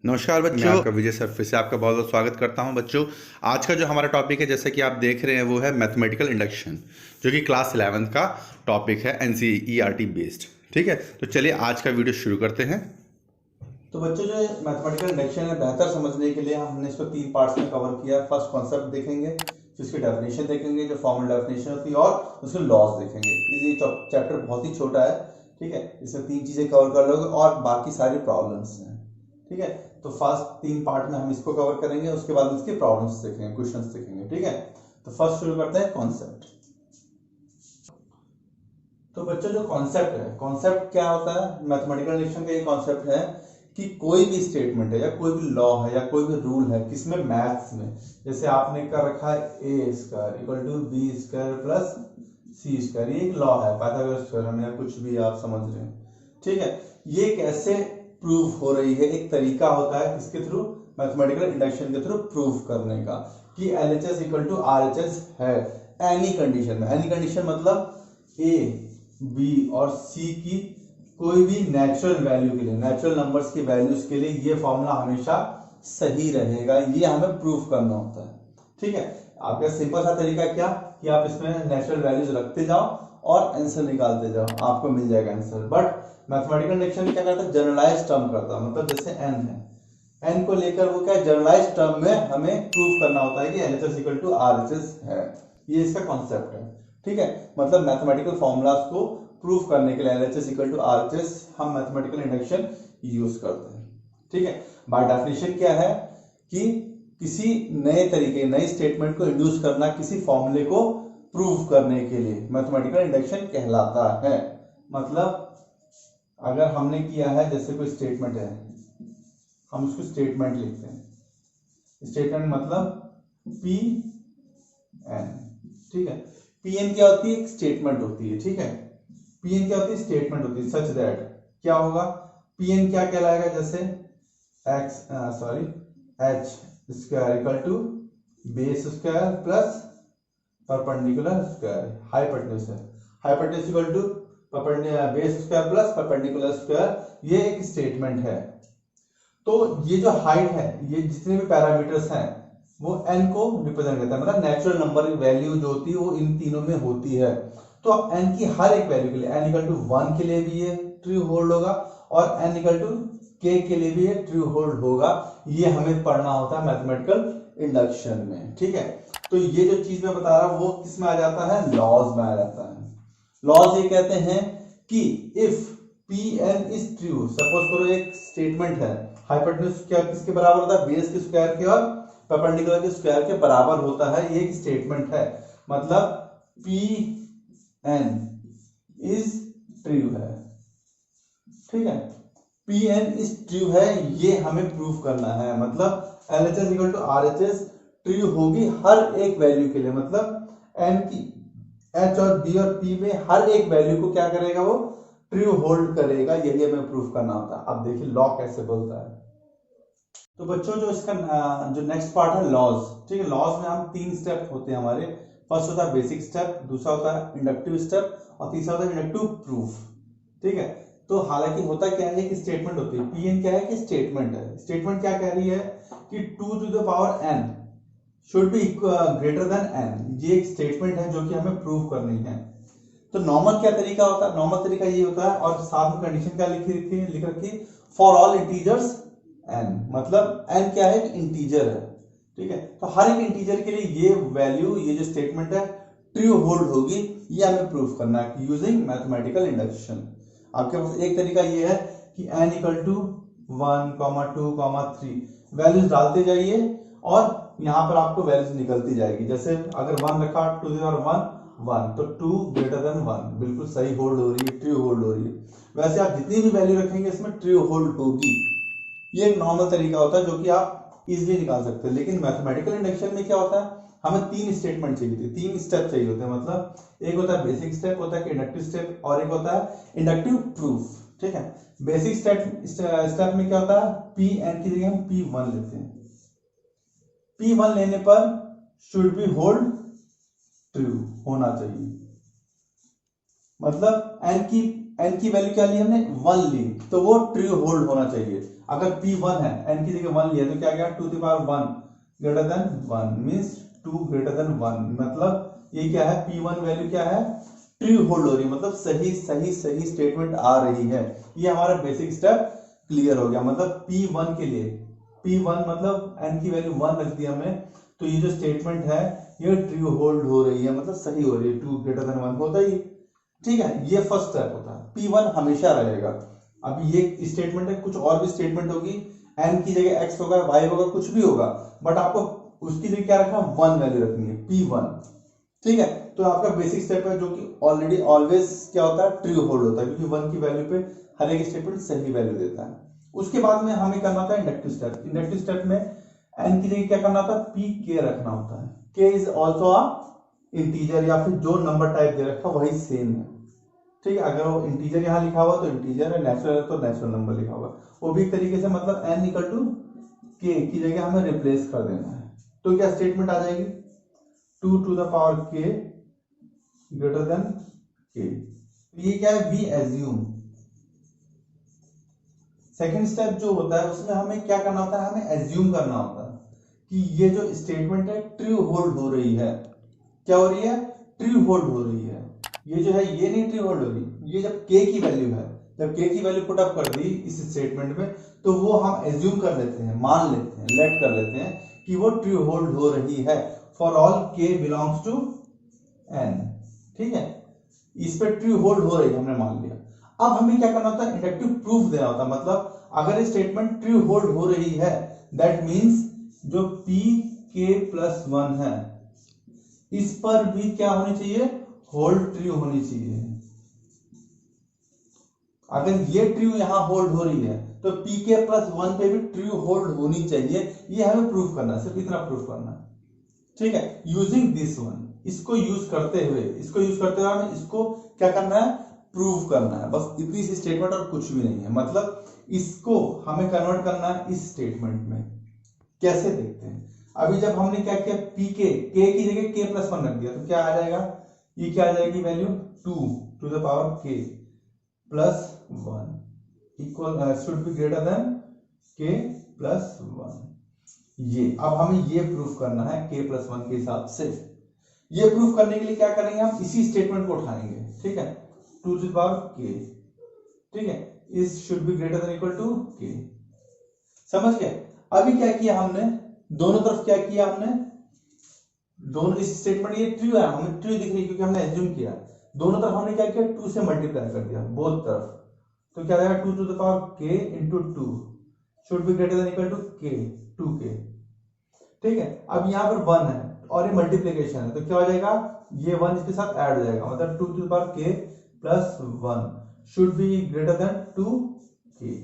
नमस्कार बच्चों, मैं आपका विजय सर फिर से आपका बहुत बहुत स्वागत करता हूं। बच्चों, आज का जो हमारा टॉपिक है, जैसे कि आप देख रहे हैं, वो है मैथमेटिकल इंडक्शन, जो कि क्लास 11 का टॉपिक है, एनसीईआरटी बेस्ड। ठीक है, तो चलिए आज का वीडियो शुरू करते हैं। तो बच्चों, जो मैथमेटिकल इंडक्शन है बेहतर समझने के लिए हमने इसको 3 पार्ट्स में कवर किया। फर्स्ट कॉन्सेप्ट देखेंगे, फिर उसकी डेफिनेशन देखेंगे जो फॉर्मल डेफिनेशन होती है, और उसके लॉज देखेंगे। ये चैप्टर बहुत ही छोटा है, ठीक है। इसमें 3 चीजें कवर कर लोगे और बाकी सारी प्रॉब्लम्स हैं, ठीक है। तो फर्स्ट 3 पार्ट में हम इसको कवर करेंगे, उसके बाद इसके प्रॉब्लम्स देखेंगे, क्वेश्चंस देखेंगे, ठीक है। तो फर्स्ट शुरू करते हैं कॉन्सेप्ट। तो बच्चों, जो कॉन्सेप्ट है, कॉन्सेप्ट क्या होता है मैथमेटिकल इंडक्शन का? ये कॉन्सेप्ट है कि कोई भी स्टेटमेंट है या कोई भी लॉ है या कोई भी रूल है, किसमें, मैथ्स में, जैसे आपने कर रखा है A square equal to B square plus C square, ये एक लॉ है, पाइथागोरस थ्योरम या कुछ भी आप समझ रहे हैं, ठीक है। ये कैसे प्रूव हो रही है? एक तरीका होता है किसके थ्रू? मैथमेटिकल इंडक्शन के थ्रू प्रूव करने का, कि L H S equal to R H S है एनी कंडीशन में। एनी कंडीशन मतलब ए, बी और सी की कोई भी नेचुरल वैल्यू के लिए, नेचुरल नंबर्स की वैल्यूज के लिए ये फॉर्मूला हमेशा सही रहेगा। ये हमें प्रूव करना होता है, ठीक है। आपका सिंपल सा तरीका क्या, कि आप इसमें नेचुरल वैल्यूज रखते जाओ और आंसर निकालते जाओ, आपको मिल जाएगा आंसर। बट मैथमेटिकल इंडक्शन क्या करता है? जनरलाइज टर्म करता है। मतलब जैसे एन है, एन को लेकर वो क्या है, जनरलाइज टर्म में हमें प्रूव करना होता है कि L H S equal to R H S है। ये इसका कॉन्सेप्ट है, ठीक है। मतलब मैथमेटिकल फॉर्मूलाज को प्रूव करने के लिए एलएचएस इक्वल टू आरएचएस हम मैथमेटिकल इंडक्शन यूज करते हैं, ठीक है। बाय डेफिनेशन क्या है कि किसी नए तरीके, नई स्टेटमेंट को इंड्यूस करना किसी फॉर्मूले को प्रूव करने के लिए मैथमेटिकल इंडक्शन कहलाता है। मतलब अगर हमने किया है, जैसे कोई स्टेटमेंट है, हम उसको स्टेटमेंट लिखते हैं। स्टेटमेंट मतलब पी एन, ठीक है। पी एन क्या होती है? एक स्टेटमेंट होती है, ठीक है। पीएन क्या होती है? स्टेटमेंट होती है। सच दैट क्या होगा? पीएन क्या कहलाएगा? जैसे X, sorry, H square equal to base square plus perpendicular square, hypotenuse है। Hypotenuse equal to base square plus perpendicular square, ये एक स्टेटमेंट है। तो ये जो हाइट है, ये जितने भी पैरामीटर्स हैं, वो n को रिप्रेजेंट करता है। मतलब नेचुरल नंबर वैल्यू जो होती है वो इन तीनों में होती है। तो अब n की हर एक वैल्यू के लिए, n इक्वल टू 1 के लिए भी ये ट्रू होल्ड होगा और n इक्वल टू k के लिए भी ये ट्रू होल्ड होगा। ये हमें पढ़ना होता है मैथमेटिकल इंडक्शन में, ठीक है। तो ये जो चीज मैं बता रहा हूं वो किस में आ जाता है? लॉज में आ जाता है। लॉज ये कहते हैं कि if P N is true, suppose करो एक स्टेटमेंट है, हाइपोटेन्यूज क्या किसके बराबर होता है? बेस के स्क्वायर के और परपेंडिकुलर के स्क्वायर के बराबर होता है। ये एक स्टेटमेंट है, मतलब पी एन इज ट्रू है, ठीक है। पी एन इज ट्रू है, ये हमें प्रूव करना है। मतलब L H S equal to R H S true होगी हर एक वैल्यू के लिए। मतलब एन की, एच और बी और पी में हर एक वैल्यू को क्या करेगा? वो ट्रू होल्ड करेगा। यही हमें प्रूफ करना होता है। अब देखिए लॉ कैसे बोलता है। तो बच्चों, जो इसका जो नेक्स्ट पार्ट है लॉज, ठीक है। लॉज में हम 3 स्टेप होते हैं हमारे। फर्स्ट होता है बेसिक स्टेप, दूसरा होता है इंडक्टिव स्टेप और तीसरा होता है इंडक्टिव प्रूफ, ठीक है। तो हालांकि होता क्या है कि स्टेटमेंट होती है। पीएन क्या है? कि स्टेटमेंट है। स्टेटमेंट क्या कह रही है कि 2 to the power n should be greater than n। ये एक स्टेटमेंट है जो कि हमें प्रूव करनी है। तो नॉर्मल क्या तरीका होता है? नॉर्मल तरीका ये होता है, और साथ में कंडीशन क्या लिख रखी? For all integers n। मतलब n क्या है? इंटीजर है, ठीक है। तो हर एक इंटीजर के लिए ये वैल्यू, ये जो स्टेटमेंट है, ट्रू होल्ड होगी। ये हमें प्रूफ करना है यूजिंग मैथमेटिकल इंडक्शन। आपके पास एक तरीका ये है कि n इक्वल टू 1, 2, 3 वैल्यूज डालते जाइए और यहां पर आपको वैल्यूज निकलती जाएगी। जैसे अगर 1 रखा, 2 और 1 1, तो 2 ग्रेटर देन 1 बिल्कुल सही होल्ड हो रही है, ट्रू होल्ड हो रही है। वैसे आप जितनी भी वैल्यू रखेंगे इसमें ट्रू होल्ड होगी। ये एक नॉर्मल तरीका होता है जो कि आप इजीली निकाल सकते हैं। लेकिन मैथमेटिकल इंडक्शन में क्या होता है? हमें 3 स्टेटमेंट चाहिए थे, 3 स्टेप चाहिए होते हैं। मतलब एक होता है बेसिक स्टेप, होता है इंडक्टिव स्टेप, और एक होता है इंडक्टिव प्रूफ, ठीक है। बेसिक स्टेप में क्या होता है? पी एन की जगह हम P1 लेते हैं। P1 लेने पर शुड बी होल्ड ट्रू होना चाहिए। मतलब एन की वैल्यू क्या ली हमने? 1 ली, तो वो ट्रू होल्ड होना चाहिए। अगर P1 है, n की जगह 1 लिया तो क्या गया, 2 to the power 1 greater than 1 means 2 greater than 1, मतलब ये क्या है, P1 वैल्यू क्या है, ट्रू होल्ड हो रही है, मतलब सही सही सही स्टेटमेंट आ रही है। ये हमारा बेसिक स्टेप क्लियर हो गया। मतलब P1 के लिए, P1 मतलब n की वैल्यू 1 रख दी हमने, तो ये जो स्टेटमेंट है ये ट्रू होल्ड हो रही है, मतलब सही हो रही है, 2 ग्रेटर देन 1 होता ही, ठीक है। ये फर्स्ट स्टेप होता है, P1 हमेशा रहेगा। अभी ये स्टेटमेंट है, कुछ और भी स्टेटमेंट होगी, n की जगह x होगा, y होगा, कुछ भी होगा, बट आपको उसकी जगह क्या रखना, 1 वैल्यू रखनी है, P1, ठीक है। तो आपका बेसिक स्टेप है जो कि ऑलरेडी ऑलवेज क्या होता है, ट्रू होल्ड होता है, क्योंकि 1 की वैल्यू पे हर एक स्टेटमेंट सही वैल्यू देता है। उसके बाद में हमें करना होता है इंडक्टिव स्टेप। इंडक्टिव स्टेप में n की जगह क्या करना होता है, pk रखना होता है। k is also a integer, या फिर जो नंबर टाइप दे रखा वही सेम है, ठीक है। अगर वो इंटीजर यहाँ लिखा हुआ तो इंटीजर है, नेचुरल है तो नेचुरल नंबर लिखा हुआ, वो भी एक तरीके से, मतलब n इक्वल टू k की जगह हमें रिप्लेस कर देना है, तो क्या स्टेटमेंट आ जाएगी, 2 to the power k greater than k। ये क्या है, वी एज्यूम। सेकेंड स्टेप जो होता है उसमें हमें क्या करना होता है, हमें एज्यूम करना होता है कि ये जो स्टेटमेंट है ट्रू होल्ड हो रही है। क्या हो रही है, ट्रू होल्ड हो रही है। ये जो है ये नहीं ट्रू होल्ड हो रही, ये जब k की वैल्यू है, जब k की वैल्यू पुट अप कर दी इस स्टेटमेंट में, तो वो हम एज्यूम कर लेते हैं, मान लेते हैं, लेट कर लेते हैं कि वो ट्रू होल्ड हो रही है for all k belongs to n, ठीक है। इस पे ट्रू होल्ड हो रही है हमने मान लिया। अब हमें क्या करना होता है, इंडक्टिव प्रूफ देना होता है, मतलब अगर स्टेटमेंट ट्रू होल्ड हो रही है दैट मींस जो p k प्लस 1 है इस पर भी क्या होनी चाहिए, होल्ड ट्रू होनी चाहिए। अगर ये ट्रू यहां होल्ड हो रही है तो pk प्लस 1 पे भी ट्रू होल्ड होनी चाहिए। ये हमें प्रूफ करना है, सिर्फ इतना प्रूफ करना है, ठीक है। यूजिंग दिस वन, इसको यूज करते हुए हमें इसको क्या करना है, प्रूव करना है, बस इतनी सी स्टेटमेंट और कुछ भी नहीं है। मतलब इसको हमें कन्वर्ट करना है इस स्टेटमेंट में। कैसे देखते हैं, अभी जब हमने क्या किया, pk k की जगह k प्लस 1 रख दिया तो क्या आ जाएगा, ये क्या आ जाएगी value, 2 to the power k plus 1 equal should be greater then k plus 1। ये अब हमें ये प्रूफ करना है k प्लस 1 के हिसाब से। ये प्रूफ करने के लिए क्या करेंगे, हम इसी स्टेटमेंट को उठाएंगे, ठीक है, 2 to the power k, ठीक है, इस should be greater than equal to k। समझ गए। अभी क्या किया हमने, दोनों तरफ क्या किया हमने, दोनों इस स्टेटमेंट ये ट्रू है, हमें ट्रू दिख रही है क्योंकि हमने एज्यूम किया, दोनों तरफ हमने क्या किया, 2 से मल्टीप्लाई कर दिया बोथ तरफ, तो क्या आएगा 2 to the power k into 2 should be greater than equal to k 2k, ठीक है। अब यहाँ पर 1 है और ये मल्टीप्लीकेशन है तो क्या हो जाएगा, ये 1 इसके साथ ऐड हो जाएगा, मतलब 2 to the power k plus 1 should be greater than 2k,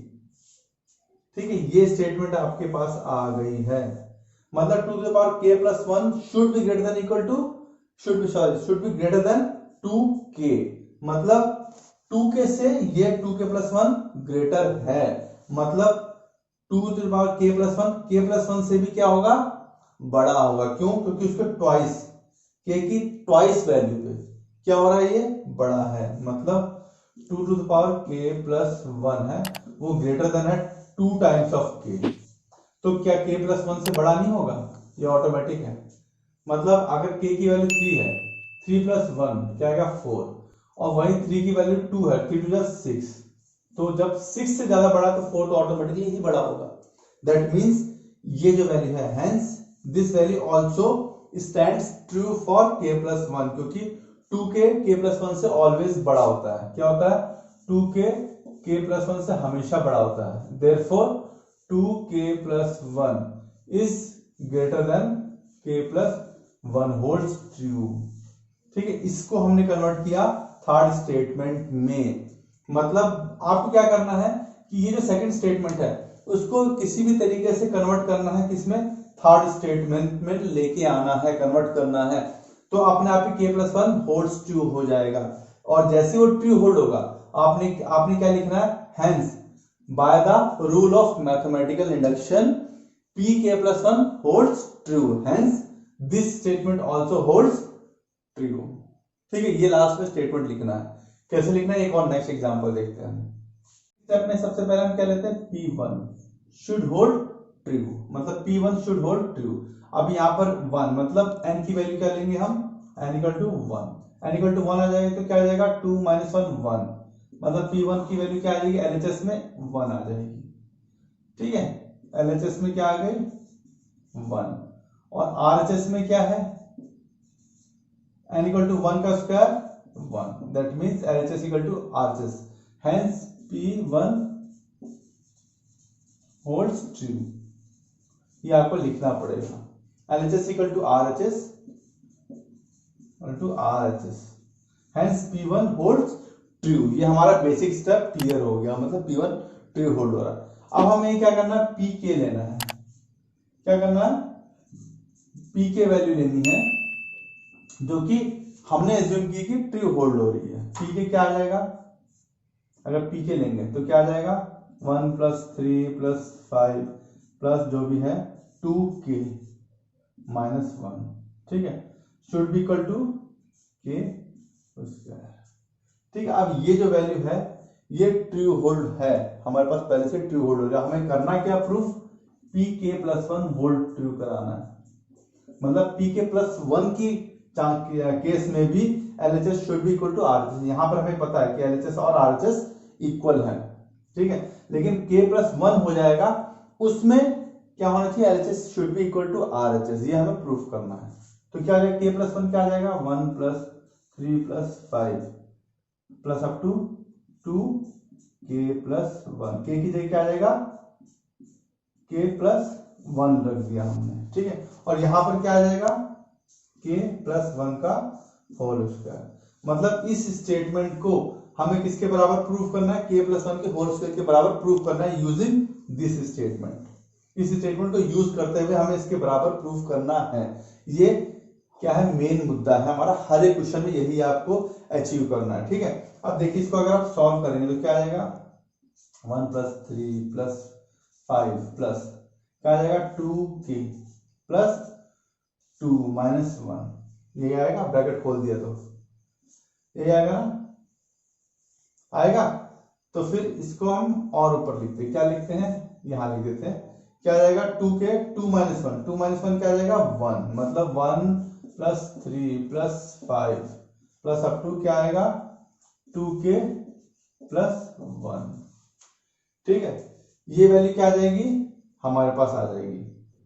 ठीक है। ये स्टेटमेंट आपके पास आ गई है, मतलब 2 to the power k plus 1 should be greater than equal to, should be greater than 2k, मतलब 2k से ये 2k प्लस 1 ग्रेटर है, मतलब 2 to the power k plus 1 से भी क्या होगा, बड़ा होगा। क्यों, क्योंकि उसके ट्वाइस, k की ट्वाइस वैल्यू पे क्या हो रहा है, ये बड़ा है, मतलब 2 to the power k plus 1 है वो ग्रेटर देन है 2 टाइम्स ऑफ k। तो क्या k प्लस 1 से बड़ा नहीं होगा, ये ऑटोमेटिक है। मतलब अगर k की वैल्यू 3 है, 3 प्लस 1 क्या आएगा 4, और वही 3 की वैल्यू 2 है, 3 to the 6, तो जब 6 से ज्यादा बड़ा तो 4 तो ऑटोमेटिकली ही बड़ा होगा। दैट मींस ये जो वैल्यू है, hence this value also stands true for k plus 1, क्योंकि 2k k प्लस 1 से ऑलवेज बड़ा होता है। क्या होता है, 2k k प्लस 1 से हमेशा बड़ा होता है, therefore 2k plus 1 is greater than k plus 1 holds true, ठीक है। इसको हमने कन्वर्ट किया थर्ड स्टेटमेंट में। मतलब आपको क्या करना है कि ये जो सेकंड स्टेटमेंट है उसको किसी भी तरीके से कन्वर्ट करना है, किसमें, थर्ड स्टेटमेंट में लेके आना है, कन्वर्ट करना है, तो अपने आप ही k प्लस 1 होल्ड्स ट्रू हो जाएगा। और जैसे वो ट्रू होल्ड होगा आपने क्या लिखना है, hence by the rule of mathematical induction pk plus 1 holds true, hence this statement also holds true, ठीक है। ये लास्ट में स्टेटमेंट लिखना है। कैसे लिखना है, एक और नेक्स्ट एग्जांपल देखते हैं। स्टेप में सबसे पहले हम क्या लेते हैं, P1, शुड होल्ड ट्रू, मतलब P1 शुड होल्ड ट्रू। अब यहाँ पर 1 मतलब n की वैल्यू क्या लेंगे हम, n equal to 1, n equal to 1 आ जाएगा तो क्या आ जाएगा 2 माइनस 1 1, मतलब P1 की वैल्यू क्या आ जाएगी, LHS में 1 आ जाएगी। ठीक है, LHS में क्या आ गई 1, और RHS में क्या है, n इक्वल टू 1 का square 1, that means LHS equal to RHS, hence P1 holds true. ये आपको लिखना पड़ेगा, LHS equal to RHS hence P1 holds true. ये हमारा बेसिक स्टेप क्लियर हो गया, मतलब P1 ट्रू होल्ड हो रहा है। अब हमें क्या करना है, Pk लेना है। क्या करना है, Pk वैल्यू लेनी है जो कि हमने एज्यूम की कि ट्रू होल्ड हो रही है। Pk क्या आ जाएगा, अगर Pk लेंगे तो क्या आ जाएगा 1 प्लस 3 प्लस 5 प्लस जो भी है 2k माइनस 1, ठीक है, should be equal to k square. ठीक है, अब ये जो वैल्यू है ये ट्रू होल्ड है, हमारे पास पहले से ट्रू होल्ड हो रहा है। हमें करना क्या, proof pk plus 1 hold true कराना है, मतलब pk प्लस 1 की केस में भी LHS should be equal to RHS। यहाँ पर हमें पता है कि LHS और RHS इक्वल है, ठीक है, लेकिन k प्लस 1 हो जाएगा उसमें क्या होना चाहिए, LHS should be equal to RHS, ये हमें प्रूफ करना है। तो क्या आ जाएगा, k प्लस 1 क्या आ जाएगा 1 plus 3 plus 5 plus up to 2k plus 1, k की जगह क्या आ जाएगा k प्लस 1 रख दिया हमने, ठीक है, और यहां पर क्या आ जाएगा k प्लस 1 का होल स्क्वायर। मतलब इस स्टेटमेंट को हमें किसके बराबर प्रूफ करना है, k प्लस 1 के होल स्क्वायर के बराबर प्रूफ करना है यूजिंग दिस स्टेटमेंट। इस स्टेटमेंट को यूज करते हुए हमें इसके बराबर प्रूफ करना है। ये क्या है, मेन मुद्दा है हमारा, हर एक क्वेश्चन में यही आपको अचीव करना है। ठीक है, अब देखिए इसको अगर आप सॉल्व करेंगे तो क्या आ जाएगा 1 प्लस 3 प्लस 5 प्लस क्या आ जाएगा 2k प्लस 2 माइनस 1, ये आएगा, ब्रैकेट खोल दिया तो ये आएगा ना, आएगा। तो फिर इसको हम और ऊपर लिखते हैं, क्या लिखते हैं, यहां लिख देते हैं, क्या आ जाएगा 2k 2 माइनस 1, 2 माइनस 1 क्या आ जाएगा 1, मतलब 1 plus 3 plus 5 plus up to क्या आएगा 2k प्लस 1। ठीक है, ये वैल्यू क्या आ जाएगी हमारे पास आ जाएगी।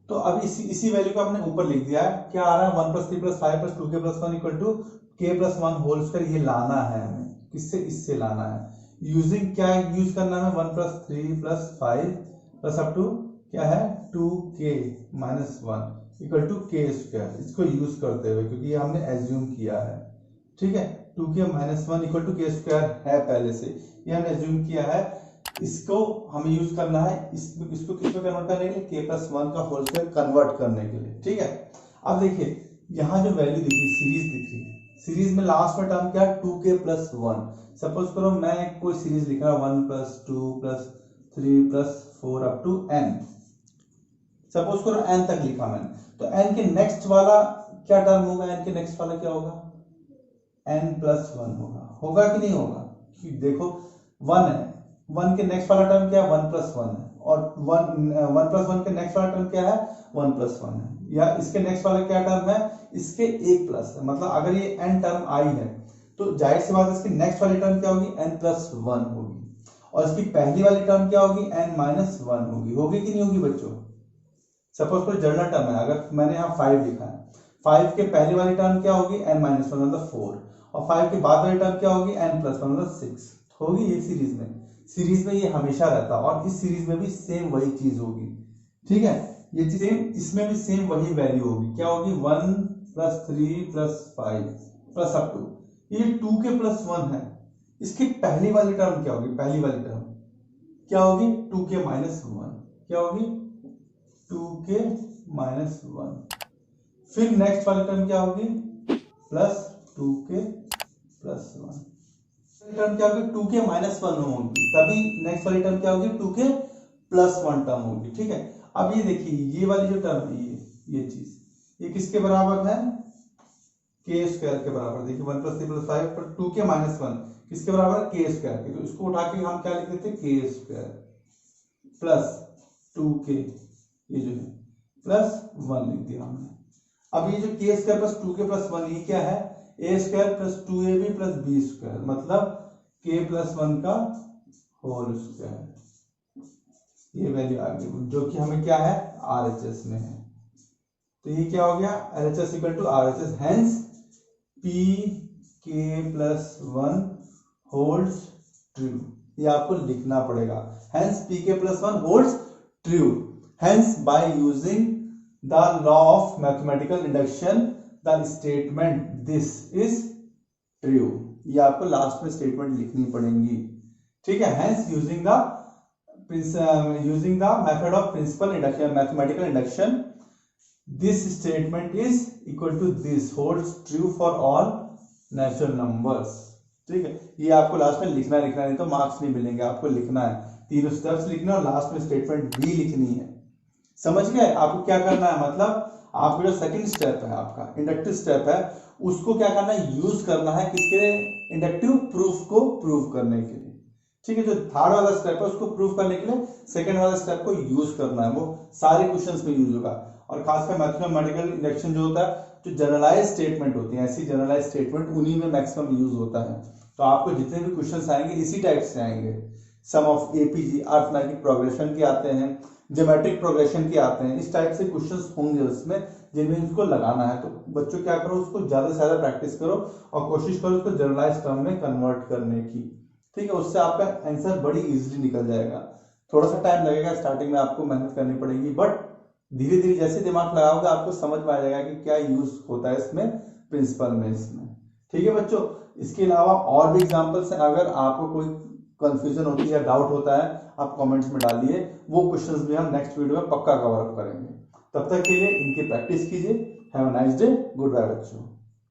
तो अब इसी वैल्यू को हमने ऊपर लिख दिया है, क्या आ रहा है 1 plus 3 plus 5 plus 2k plus 1 equal to k plus 1 whole square. ये लाना है हमें, किससे, इससे लाना है यूजिंग, क्या यूज करना है 1 plus 3 plus 5 plus up to क्या है 2k minus 1 equal to k square, इसको यूज करते हुए, क्योंकि ये हमने एज्यूम किया है। ठीक है, 2k minus 1 equal to k square है पहले से, ये हमने एज्यूम किया है, इसको हमें यूज करना है इसको किसमें कन्वर्ट करने के लिए, k प्लस 1 का होल स्क्वायर कन्वर्ट करने के लिए। ठीक है, अब देखिए यहाँ जो वैल्यू दिख रही है, सीरीज दिख रही है, सीरीज में लास्ट में टर्म क्या है 2k प्लस 1। सपोज करो मैं कोई सीरीज लिख रहा हूं 1 plus 2 plus 3 plus 4 up to n, suppose करो n तक लिखा मैंने, तो n के नेक्स्ट वाला क्या टर्म होगा, n के नेक्स्ट वाला क्या होगा n प्लस 1 होगा कि नहीं होगा, कि देखो 1 है, 1 के नेक्स्ट वाला टर्म क्या है 1 प्लस 1 है, और 1 प्लस 1 के नेक्स्ट वाला टर्म क्या है 1 प्लस 1 है, या इसके नेक्स्ट वाला क्या टर्म है, इसके 1 प्लस है, मतलब अगर ये n टर्म आई है तो जाहिर सी बात है इसकी नेक्स्ट वाली टर्म क्या होगी n प्लस 1 होगी, और इसकी पहली वाली टर्म क्या होगी n माइनस 1 होगी कि नहीं होगी बच्चों। सपोज कोई जर्नल टर्म है, अगर मैंने यहाँ 5 लिखा है, 5 के पहली वाली टर्म क्या होगी n माइनस 1 मतलब 4, और 5 के बाद वाली टर्म क्या होगी n प्लस 1 मतलब 6 होगी। ये सीरीज में ये हमेशा रहता है, और इस सीरीज में भी सेम वही चीज होगी। ठीक है, ये सेम इसमें भी सेम वही वैल्यू होगी, क्या होगी 1 plus 3 plus 5 plus up to ये 2k प्लस 1 है, इसकी पहली वाली टर्म क्या होगी, पहली वाली टर्म क्या होगी 2k माइनस 1, क्या होगी 2k माइनस 1, फिर नेक्स्ट वाली टर्म क्या होगी प्लस 2k प्लस 1, टर्म क्या होगी 2k माइनस 1 होगी, तभी नेक्स्ट वाली टर्म क्या होगी 2k प्लस 1 टर्म होगी। ठीक है, अब ये देखिए ये वाली जो टर्म है, ये चीज ये किसके बराबर है k स्क्वायर के बराबर। देखिए 1 प्लस 3 प्लस 5 पर 2k माइनस 1 किसके बराबर है k स्क्वायर के, तो इसको उठा के हम क्या लिख देते हैं k स्क्वायर प्लस 2k ये जो है प्लस 1 लिख दिया हमने। अब ये जो k square plus 2k plus 1 ये क्या है, a square plus 2ab plus b square, मतलब k प्लस 1 का होल स्क्वायर, ये वैल्यू आ गई जो कि हमें क्या है RHS में है। तो ये क्या हो गया LHS equal to RHS, hence pk plus 1 holds true, ये आपको लिखना पड़ेगा, hence pk plus 1 holds true, hence by using the law of mathematical induction the statement this is true, ये आपको लास्ट में स्टेटमेंट लिखनी पड़ेगी, ठीक है। Hence using the method of principle induction mathematical induction this statement is equal to this holds true for all natural numbers, ठीक है। ये आपको लास्ट में लिखना नहीं तो मार्क्स नहीं मिलेंगे, आपको लिखना है, तीनों स्टेप्स लिखना और लास्ट में स्टेटमेंट भी लिखनी है, समझ गए। आपको क्या करना है, मतलब आपका जो सेकंड स्टेप है आपका इंडक्टिव स्टेप है उसको क्या करना है, यूज करना है किसके लिए, इंडक्टिव प्रूफ को प्रूव करने के लिए, ठीक है। जो थर्ड वाला स्टेप है उसको प्रूव करने के लिए सेकंड वाला स्टेप को यूज करना है, वो सारे क्वेश्चंस में यूज होगा। और खासकर मैथमेटिकल इंडक्शन जो होता है, जो जनरलाइज स्टेटमेंट होती है, ऐसी जनरलाइज स्टेटमेंट उन्हीं में मैक्सिमम यूज होता है। तो आपको जितने भी क्वेश्चंस आएंगे इसी टाइप से आएंगे, सम ऑफ एपीजी अरिथमेटिक प्रोग्रेशन के आते हैं, ज्योमेट्रिक प्रोग्रेशन के आते हैं, इस टाइप से क्वेश्चंस होंगे उसमें जिनमें इसको लगाना है। तो बच्चों क्या करो, उसको ज्यादा से ज्यादा प्रैक्टिस करो और कोशिश करो उसको जनरलाइज टर्म में कन्वर्ट करने की, ठीक है। उससे आपका आंसर बड़ी इजीली निकल जाएगा। थोड़ा सा टाइम लगेगा, स्टार्टिंग में आपको मेहनत करनी पड़ेगी, बट धीरे धीरे जैसे दिमाग लगाओगे आपको समझ में आ जाएगा कि क्या यूज होता है इसमें प्रिंसिपल में इसमें, ठीक है बच्चों। इसके अलावा और भी एग्जांपल्स हैं, अगर आपको कोई कंफ्यूजन होती है या डाउट होता है आप कमेंट्स में डालिए, वो क्वेश्चंस भी हम नेक्स्ट वीडियो में पक्का कवर अप करेंगे। तब तक के लिए इनकी प्रैक्टिस कीजिए। Have a nice day, goodbye बच्चों।